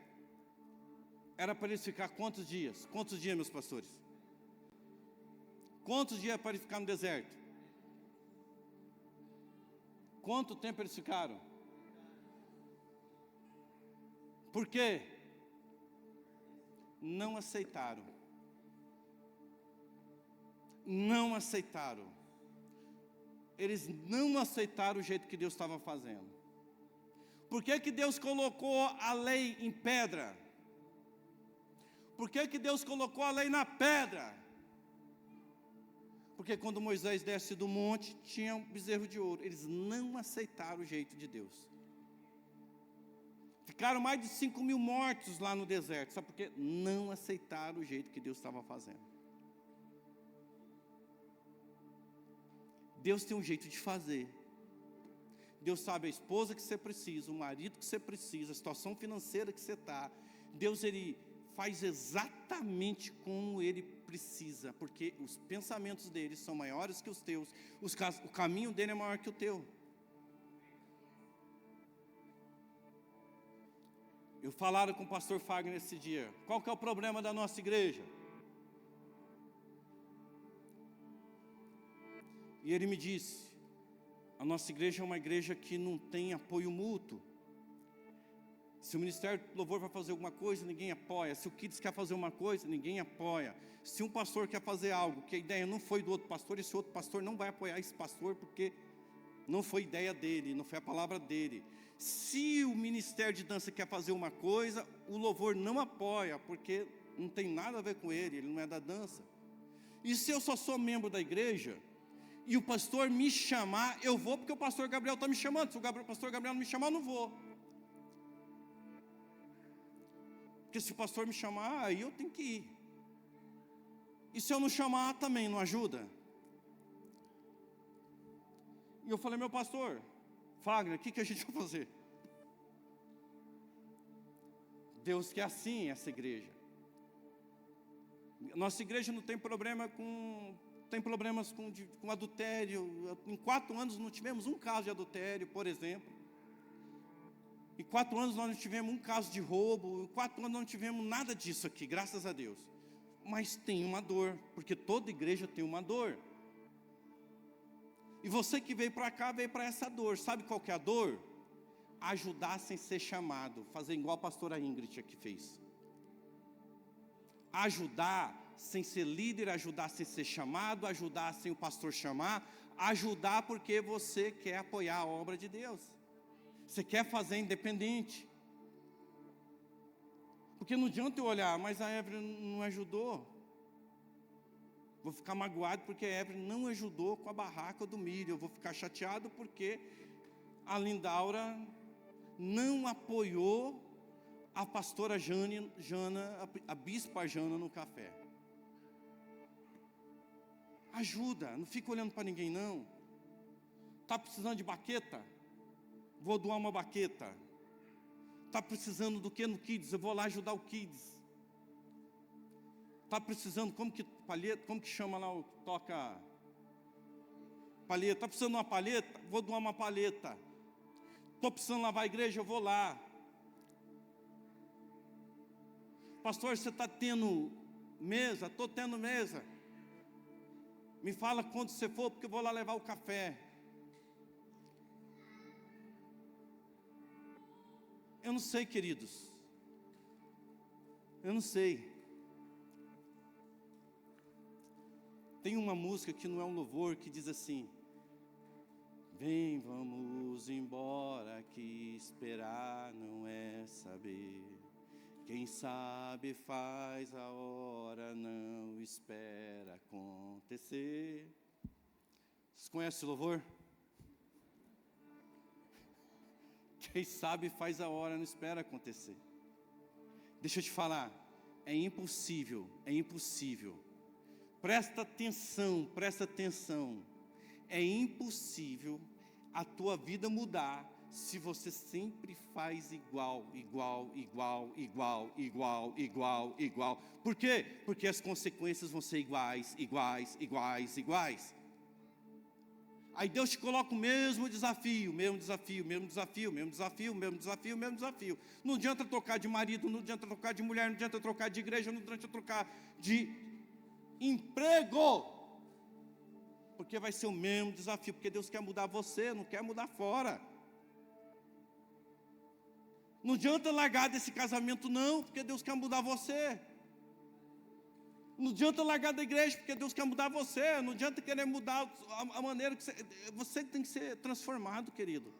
Era para eles ficar quantos dias? Quantos dias, meus pastores? Quantos dias para eles ficar no deserto? Quanto tempo eles ficaram? Por quê? Não aceitaram. Não aceitaram. Eles não aceitaram o jeito que Deus estava fazendo. Por que que Deus colocou a lei em pedra? Por que que Deus colocou a lei na pedra? Porque quando Moisés desce do monte, tinha um bezerro de ouro. Eles não aceitaram o jeito de Deus. Ficaram mais de 5.000 mortos lá no deserto. Sabe por quê? Não aceitaram o jeito que Deus estava fazendo. Deus tem um jeito de fazer. Deus sabe a esposa que você precisa, o marido que você precisa, a situação financeira que você está. Deus, Ele faz exatamente como Ele precisa, porque os pensamentos dele são maiores que os teus, o caminho dele é maior que o teu. Eu falaram com o pastor Fagner esse dia, qual que é o problema da nossa igreja? E ele me disse, a nossa igreja é uma igreja que não tem apoio mútuo. Se o Ministério do Louvor vai fazer alguma coisa, ninguém apoia. Se o Kids quer fazer uma coisa, ninguém apoia. Se um pastor quer fazer algo, que a ideia não foi do outro pastor, esse outro pastor não vai apoiar esse pastor, porque não foi ideia dele, não foi a palavra dele. Se o Ministério de Dança quer fazer uma coisa, o louvor não apoia, porque não tem nada a ver com ele não é da dança. E se eu só sou membro da igreja, e o pastor me chamar, eu vou porque o pastor Gabriel está me chamando. Se o pastor Gabriel não me chamar, eu não vou. Porque se o pastor me chamar, aí eu tenho que ir. E se eu não chamar, também não ajuda. E eu falei, meu pastor Fagner, o que a gente vai fazer? Deus quer assim essa igreja. Nossa igreja não tem problema com... Tem problemas com adultério. Em 4 anos não tivemos um caso de adultério, por exemplo. Em 4 anos nós não tivemos um caso de roubo. Em 4 anos não tivemos nada disso aqui, graças a Deus. Mas tem uma dor, porque toda igreja tem uma dor. E você que veio para cá, veio para essa dor. Sabe qual que é a dor? Ajudar sem ser chamado. Fazer igual a pastora Ingrid aqui fez. Ajudar sem ser líder, ajudar sem ser chamado, ajudar sem o pastor chamar, ajudar porque você quer apoiar a obra de Deus. Você quer fazer independente. Porque não adianta eu olhar, mas a Evelyn não ajudou. Vou ficar magoado porque a Evelyn não ajudou com a barraca do milho. Eu vou ficar chateado porque a Lindaura não apoiou a pastora Jana, a bispa Jana no café. Ajuda, não fica olhando para ninguém não. Está precisando de baqueta? Vou doar uma baqueta. Está precisando do que no Kids? Eu vou lá ajudar o Kids. Está precisando, como que chama lá o que toca palheta? Está precisando de uma palheta? Vou doar uma palheta. Estou precisando lavar a igreja? Eu vou lá. Pastor, você está tendo mesa? Estou tendo mesa. Me fala quando você for, porque eu vou lá levar o café. Eu não sei, queridos. Eu não sei. Tem uma música que não é um louvor, que diz assim: vem, vamos embora, que esperar não é saber. Quem sabe faz a hora, não espera acontecer. Vocês conhecem o louvor? Quem sabe faz a hora, não espera acontecer. Deixa eu te falar, é impossível. Presta atenção. É impossível a tua vida mudar se você sempre faz igual. Por quê? Porque as consequências vão ser iguais. Aí Deus te coloca o mesmo desafio. Não adianta trocar de marido, não adianta trocar de mulher, não adianta trocar de igreja, não adianta trocar de emprego. Porque vai ser o mesmo desafio, porque Deus quer mudar você, não quer mudar fora. Não adianta largar desse casamento não, porque Deus quer mudar você. Não adianta largar da igreja, porque Deus quer mudar você. Não adianta querer mudar a maneira que você tem que ser transformado, querido.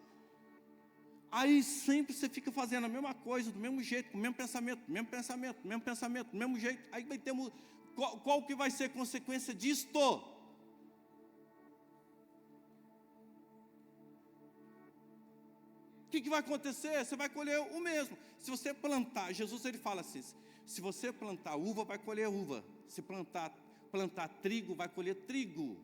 Aí sempre você fica fazendo a mesma coisa, do mesmo jeito, com o mesmo pensamento, do mesmo jeito. Aí vai ter, qual que vai ser a consequência disto? O que vai acontecer? Você vai colher o mesmo. Se você plantar, Jesus ele fala assim, se você plantar uva, vai colher uva. Se plantar trigo, vai colher trigo.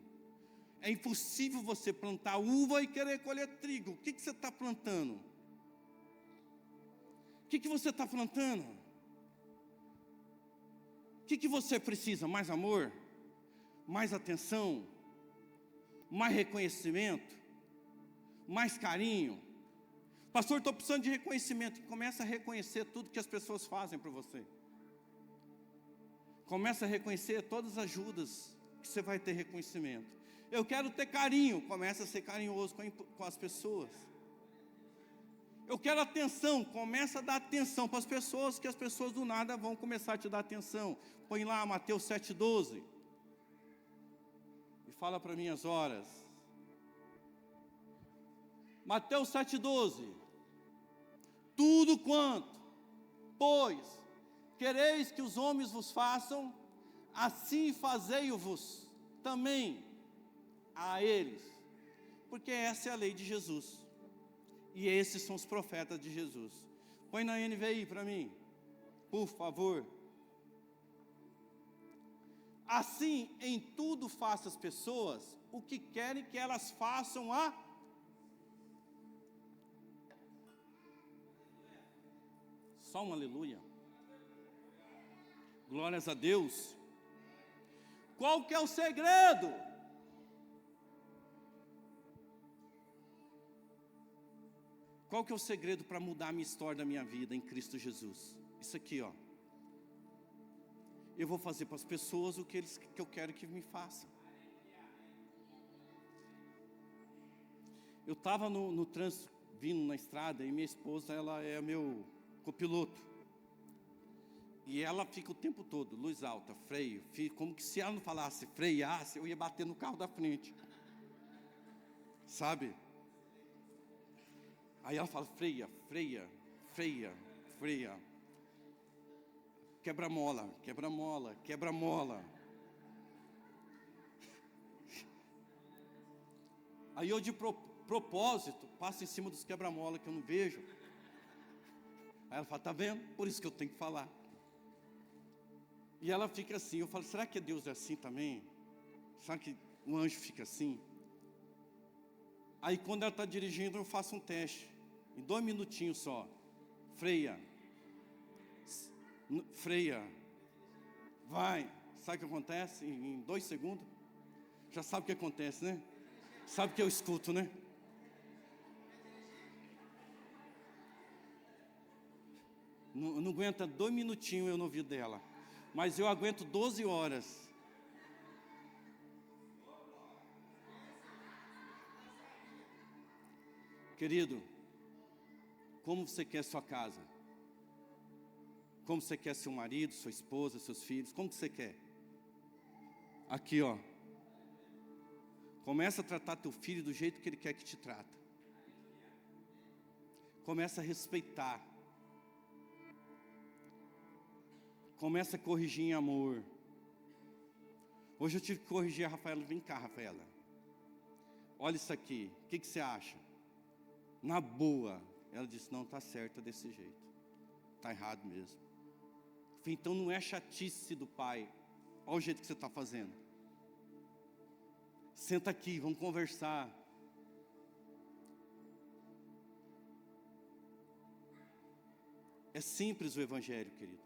É impossível você plantar uva e querer colher trigo. O que você está plantando? O que você está plantando? O que você precisa? Mais amor? Mais atenção? Mais reconhecimento? Mais carinho? Pastor, estou precisando de reconhecimento. Começa a reconhecer tudo que as pessoas fazem por você. Começa a reconhecer todas as ajudas que você vai ter reconhecimento. Eu quero ter carinho. Começa a ser carinhoso com as pessoas. Eu quero atenção. Começa a dar atenção para as pessoas, que as pessoas do nada vão começar a te dar atenção. Põe lá Mateus 7,12. E fala para mim as horas. Mateus 7,12. Tudo quanto, pois, quereis que os homens vos façam, assim fazei-o-vos também a eles. Porque essa é a lei de Jesus. E esses são os profetas de Jesus. Põe na NVI para mim, por favor. Assim, em tudo faça as pessoas o que querem que elas façam a só um aleluia. Glórias a Deus. Qual que é o segredo? Qual que é o segredo para mudar a minha história da minha vida em Cristo Jesus? Isso aqui, ó. Eu vou fazer para as pessoas o que eu quero que me façam. Eu estava no trânsito, vindo na estrada, e minha esposa, ela é meu copiloto. E ela fica o tempo todo, luz alta, freio, como que se ela não falasse, freasse, eu ia bater no carro da frente. Sabe? Aí ela fala, freia. Quebra-mola. Aí eu de propósito, passo em cima dos quebra-mola que eu não vejo. Aí ela fala, tá vendo? Por isso que eu tenho que falar. E ela fica assim, eu falo, será que Deus é assim também? Será que o anjo fica assim? Aí quando ela está dirigindo, eu faço um teste. Em 2 minutinhos só. Freia. Vai. Sabe o que acontece? Em 2 segundos. Já sabe o que acontece, né? Sabe o que eu escuto, né? Não aguenta 2 minutinhos eu no ouvido dela. Mas eu aguento 12 horas. Querido, como você quer sua casa? Como você quer seu marido, sua esposa, seus filhos? Como que você quer? Aqui, ó. Começa a tratar teu filho do jeito que ele quer que te trata. Começa a respeitar. Começa a corrigir em amor. Hoje eu tive que corrigir a Rafaela. Vem cá, Rafaela. Olha isso aqui. O que você acha? Na boa. Ela disse, não, está certo desse jeito. Está errado mesmo. Então não é chatice do pai. Olha o jeito que você está fazendo. Senta aqui, vamos conversar. É simples o evangelho, querido.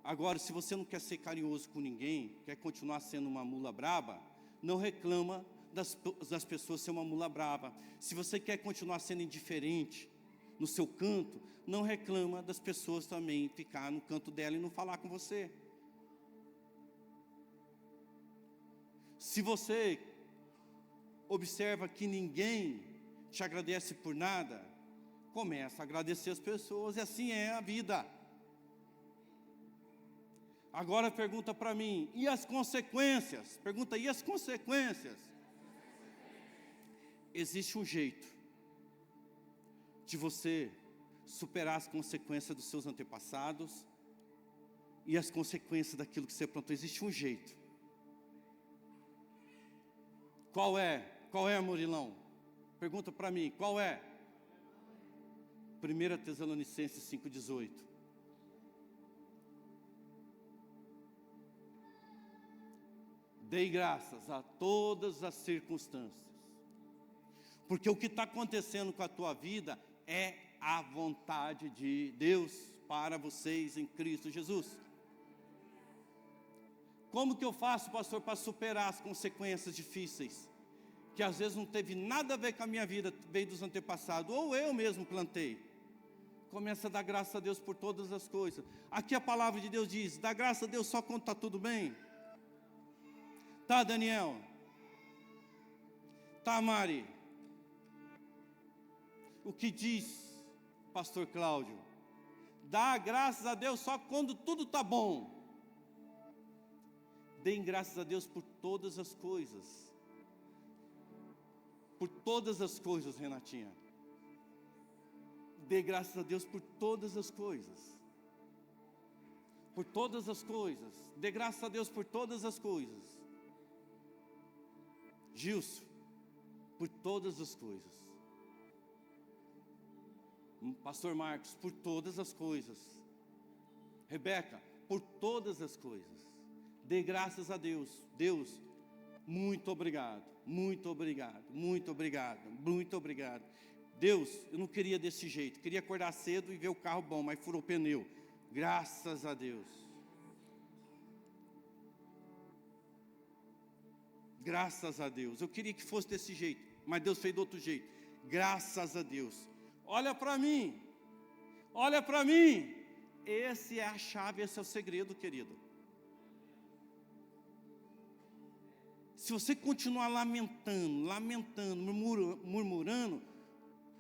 Agora, se você não quer ser carinhoso com ninguém, quer continuar sendo uma mula braba, não reclama das pessoas ser uma mula brava. Se você quer continuar sendo indiferente no seu canto, não reclama das pessoas também ficar no canto dela e não falar com você. Se você observa que ninguém te agradece por nada, começa a agradecer as pessoas, e assim é a vida. Agora pergunta para mim, e as consequências? Pergunta, e as consequências? Existe um jeito de você superar as consequências dos seus antepassados e as consequências daquilo que você plantou. Existe um jeito. Qual é? Qual é, Murilão? Pergunta para mim, qual é? 1 Tessalonicenses 5,18. Dei graças a todas as circunstâncias, porque o que está acontecendo com a tua vida é a vontade de Deus para vocês em Cristo Jesus. Como que eu faço, pastor, para superar as consequências difíceis, que às vezes não teve nada a ver com a minha vida, veio dos antepassados, ou eu mesmo plantei? Começa a dar graças a Deus por todas as coisas. Aqui a palavra de Deus diz, dá graças a Deus só quando está tudo bem. Tá, Daniel? Tá, Mari? O que diz pastor Cláudio? Dá graças a Deus só quando tudo está bom. Deem graças a Deus por todas as coisas. Por todas as coisas, Renatinha. Dê graças a Deus por todas as coisas. Por todas as coisas. Dê graças a Deus por todas as coisas. Gilson, por todas as coisas. Pastor Marcos, por todas as coisas. Rebeca, por todas as coisas. Dê graças a Deus. Deus, muito obrigado, muito obrigado, muito obrigado, muito obrigado. Deus, eu não queria desse jeito. Queria acordar cedo e ver o carro bom, mas furou o pneu. Graças a Deus. Graças a Deus. Eu queria que fosse desse jeito, mas Deus fez do outro jeito. Graças a Deus. Olha para mim. Olha para mim. Esse é a chave, esse é o segredo, querido. Se você continuar lamentando, murmurando,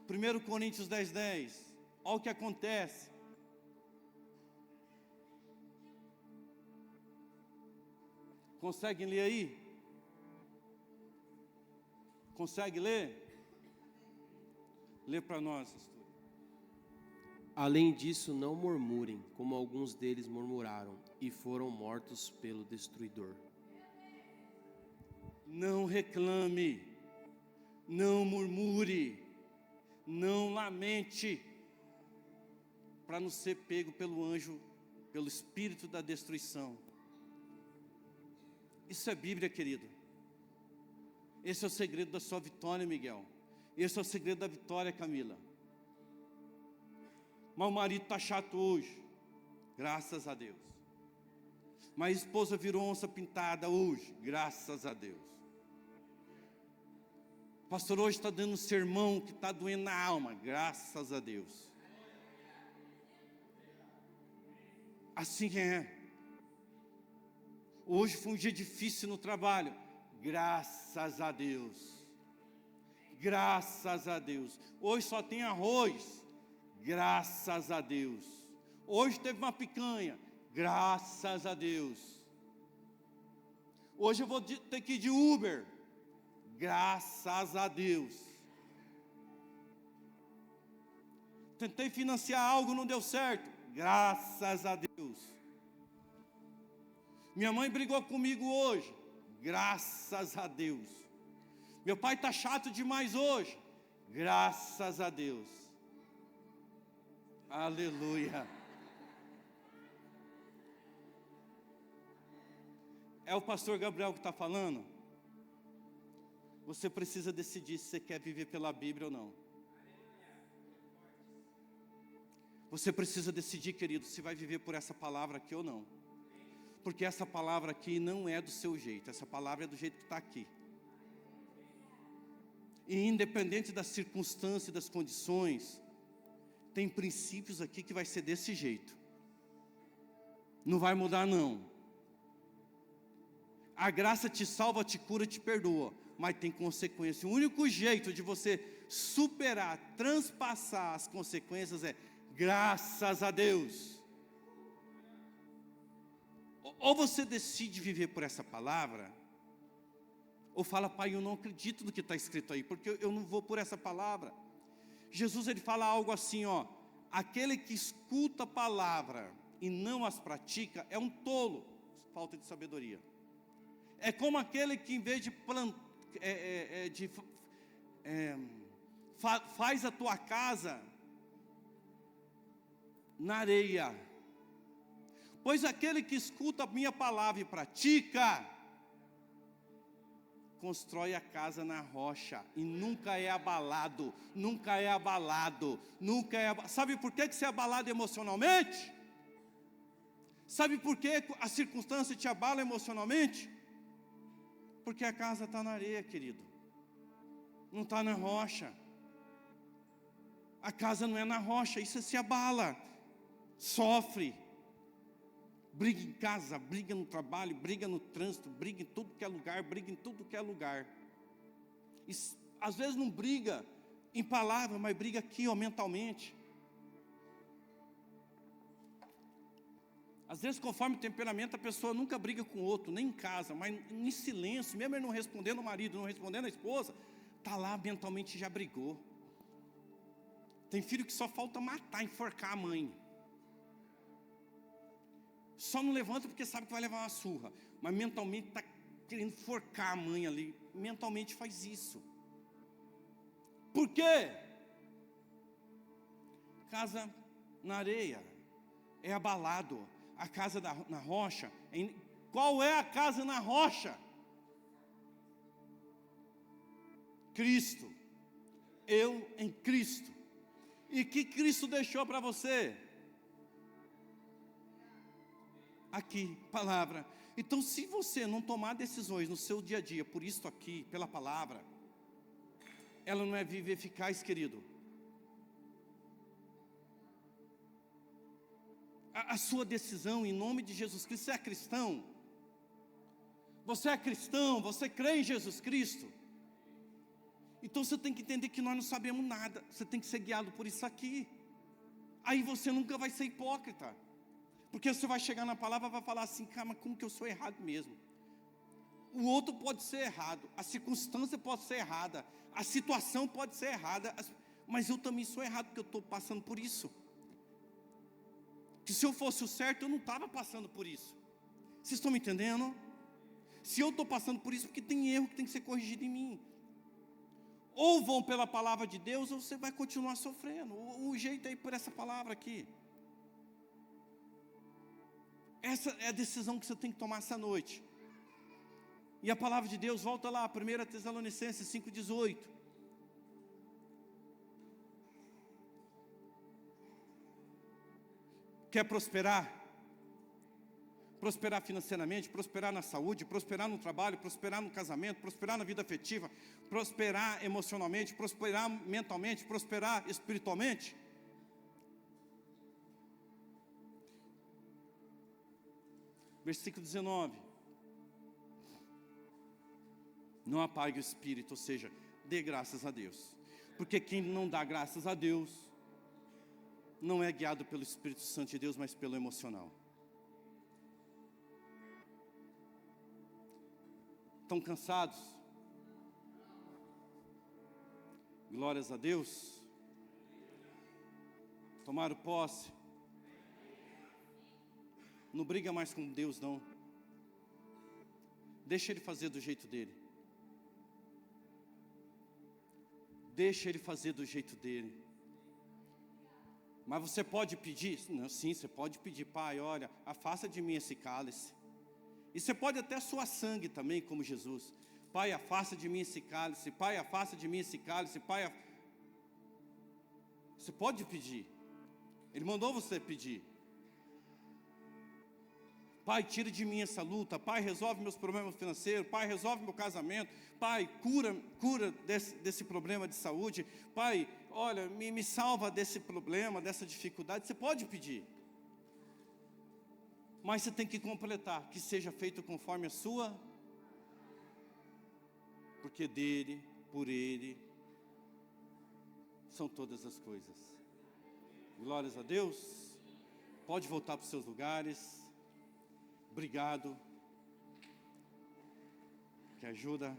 1 Coríntios 10:10, olha o que acontece. Conseguem ler aí? Consegue ler? Lê para nós. Além disso, não murmurem, como alguns deles murmuraram, e foram mortos pelo destruidor. Não reclame, não murmure, não lamente, para não ser pego pelo anjo, pelo espírito da destruição. Isso é Bíblia, querido. Esse é o segredo da sua vitória, Miguel. Esse é o segredo da vitória, Camila. Mas o marido está chato hoje, graças a Deus. Mas a esposa virou onça pintada hoje, graças a Deus. O pastor hoje está dando um sermão que está doendo na alma, graças a Deus. Assim é. Hoje foi um dia difícil no trabalho, graças a Deus. Graças a Deus. Hoje só tem arroz, graças a Deus. Hoje teve uma picanha, graças a Deus. Hoje eu vou ter que ir de Uber, graças a Deus. Tentei financiar algo, não deu certo, graças a Deus. Minha mãe brigou comigo hoje, graças a Deus. Meu pai está chato demais hoje, graças a Deus. Aleluia. É o pastor Gabriel que está falando? Você precisa decidir se você quer viver pela Bíblia ou não. Você precisa decidir, querido, se vai viver por essa palavra aqui ou não. Porque essa palavra aqui não é do seu jeito, essa palavra é do jeito que está aqui. E independente das circunstâncias, das condições, tem princípios aqui que vai ser desse jeito. Não vai mudar não. A graça te salva, te cura, te perdoa, mas tem consequência. O único jeito de você superar, transpassar as consequências é graças a Deus. Ou você decide viver por essa palavra, ou fala, pai, eu não acredito no que está escrito aí, porque eu não vou por essa palavra. Jesus, ele fala algo assim, ó, aquele que escuta a palavra e não as pratica, é um tolo, falta de sabedoria. É como aquele que em vez de faz a tua casa na areia. Pois aquele que escuta a minha palavra e pratica, constrói a casa na rocha e nunca é abalado, nunca é abalado, nunca é abalado. Sabe por que você é abalado emocionalmente? Sabe por que a circunstância te abala emocionalmente? Porque a casa está na areia, querido, não está na rocha. A casa não é na rocha, isso se abala, sofre. Briga em casa, briga no trabalho, briga no trânsito, briga em tudo que é lugar, briga em tudo que é lugar. E, às vezes não briga em palavra, mas briga aqui, ó, mentalmente. Às vezes, conforme o temperamento, a pessoa nunca briga com o outro, nem em casa, mas em silêncio, mesmo ele não respondendo o marido, não respondendo a esposa, está lá mentalmente já brigou. Tem filho que só falta matar, enforcar a mãe. Só não levanta porque sabe que vai levar uma surra, mas mentalmente está querendo forcar a mãe ali, mentalmente faz isso. Por quê? Casa na areia é abalado, a casa na rocha, qual é a casa na rocha? Cristo, eu em Cristo. E que Cristo deixou para você? Aqui, palavra. Então, se você não tomar decisões no seu dia a dia, por isso aqui, pela palavra, ela não é viver eficaz, querido. A sua decisão, em nome de Jesus Cristo, você é cristão? Você é cristão, você crê em Jesus Cristo? Então você tem que entender que nós não sabemos nada, você tem que ser guiado por isso aqui. Aí você nunca vai ser hipócrita. Porque você vai chegar na palavra e vai falar assim, cara, mas como que eu sou errado mesmo? O outro pode ser errado, a circunstância pode ser errada, a situação pode ser errada, mas eu também sou errado porque eu estou passando por isso. Que se eu fosse o certo, eu não estava passando por isso. Vocês estão me entendendo? Se eu estou passando por isso, porque tem erro que tem que ser corrigido em mim. Ou vão pela palavra de Deus, ou você vai continuar sofrendo. O jeito é ir por essa palavra aqui. Essa é a decisão que você tem que tomar essa noite. E a palavra de Deus, volta lá, 1 Tessalonicenses 5,18. Quer prosperar? Prosperar financeiramente, prosperar na saúde, prosperar no trabalho, prosperar no casamento, prosperar na vida afetiva, prosperar emocionalmente, prosperar mentalmente, prosperar espiritualmente. Versículo 19. Não apague o espírito, ou seja, dê graças a Deus. Porque quem não dá graças a Deus, não é guiado pelo Espírito Santo de Deus, mas pelo emocional. Estão cansados? Glórias a Deus. Tomaram posse. Não briga mais com Deus, não. Deixa Ele fazer do jeito dele. Deixa Ele fazer do jeito dele. Mas você pode pedir? Não, sim, você pode pedir, Pai, olha, afasta de mim esse cálice. E você pode até suar sangue também, como Jesus. Pai, afasta de mim esse cálice. Pai, afasta de mim esse cálice. Pai, você pode pedir. Ele mandou você pedir. Pai, tira de mim essa luta. Pai, resolve meus problemas financeiros. Pai, resolve meu casamento. Pai, cura desse problema de saúde. Pai, olha, me salva desse problema, dessa dificuldade. Você pode pedir. Mas você tem que completar. Que seja feito conforme a sua. Porque dele, por ele, são todas as coisas. Glórias a Deus. Pode voltar para os seus lugares. Obrigado. Que ajuda.